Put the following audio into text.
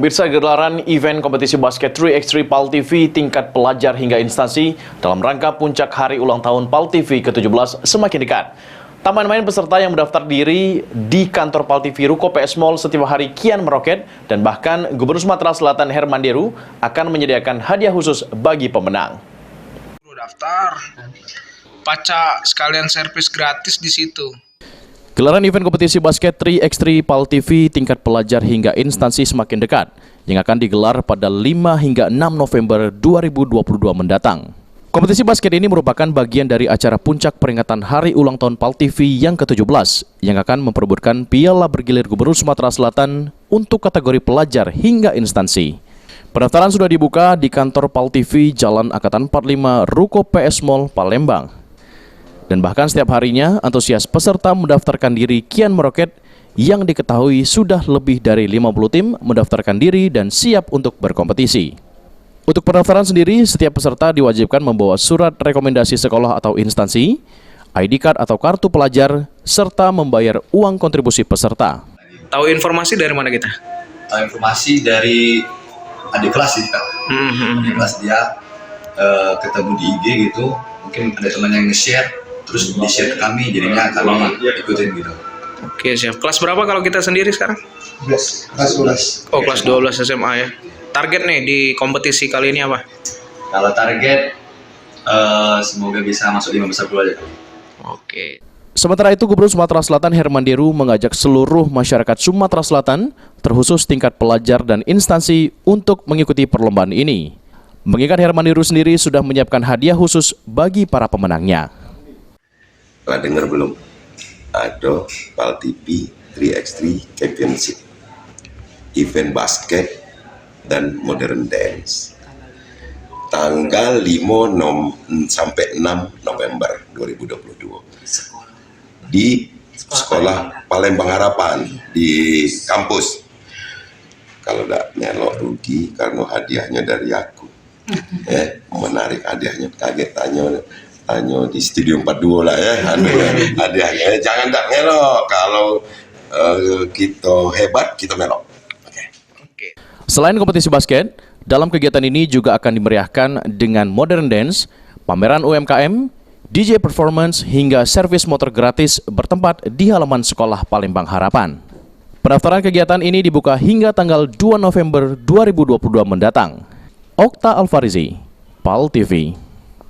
Pemirsa, gelaran event kompetisi basket 3x3 PAL TV tingkat pelajar hingga instansi dalam rangka puncak hari ulang tahun PAL TV ke-17 semakin dekat. Taman main peserta yang mendaftar diri di kantor PAL TV Ruko PS Mall setiap hari kian meroket dan bahkan Gubernur Sumatera Selatan Herman Deru akan menyediakan hadiah khusus bagi pemenang. Daftar, pacak sekalian servis gratis di situ. Gelaran event kompetisi basket 3x3 PAL TV tingkat pelajar hingga instansi semakin dekat yang akan digelar pada 5 hingga 6 November 2022 mendatang. Kompetisi basket ini merupakan bagian dari acara puncak peringatan Hari Ulang Tahun PAL TV yang ke-17 yang akan memperebutkan piala bergilir Gubernur Sumatera Selatan untuk kategori pelajar hingga instansi. Pendaftaran sudah dibuka di kantor PAL TV Jalan Angkatan 45 Ruko PS Mall, Palembang. Dan bahkan setiap harinya, antusias peserta mendaftarkan diri kian meroket yang diketahui sudah lebih dari 50 tim mendaftarkan diri dan siap untuk berkompetisi. Untuk pendaftaran sendiri, setiap peserta diwajibkan membawa surat rekomendasi sekolah atau instansi, ID card atau kartu pelajar, serta membayar uang kontribusi peserta. Tahu informasi dari mana kita? Tahu informasi dari adik kelas sih, Kak. Adik kelas dia ketemu di IG gitu, mungkin ada teman yang nge-share, terus di-share ke kami, jadinya kami ikutin gitu. Oke, siap. Kelas berapa kalau kita sendiri sekarang? Kelas 12. Oh, kelas 12 SMA ya. Target nih di kompetisi kali ini apa? Kalau target, semoga bisa masuk 5 besar dulu aja. Oke. Sementara itu, Gubernur Sumatera Selatan Herman Deru mengajak seluruh masyarakat Sumatera Selatan, terkhusus tingkat pelajar dan instansi untuk mengikuti perlombaan ini. Mengingat Herman Deru sendiri sudah menyiapkan hadiah khusus bagi para pemenangnya. Pernah dengar belum? Ada PAL TV 3x3 Championship, event basket dan modern dance. Tanggal 5 sampai 6 November 2022 di Sekolah Palembang Harapan di kampus. Kalau tidak melok rugi karena hadiahnya dari aku. Menarik hadiahnya, kaget tanya di Studio 42 lah ya, hadiahnya. Jangan tak melok, kalau kita hebat, kita melok. Oke. Selain kompetisi basket, dalam kegiatan ini juga akan dimeriahkan dengan modern dance, pameran UMKM, DJ performance hingga servis motor gratis bertempat di halaman Sekolah Palembang Harapan. Pendaftaran kegiatan ini dibuka hingga tanggal 2 November 2022 mendatang. Okta Alfarizi, PAL TV.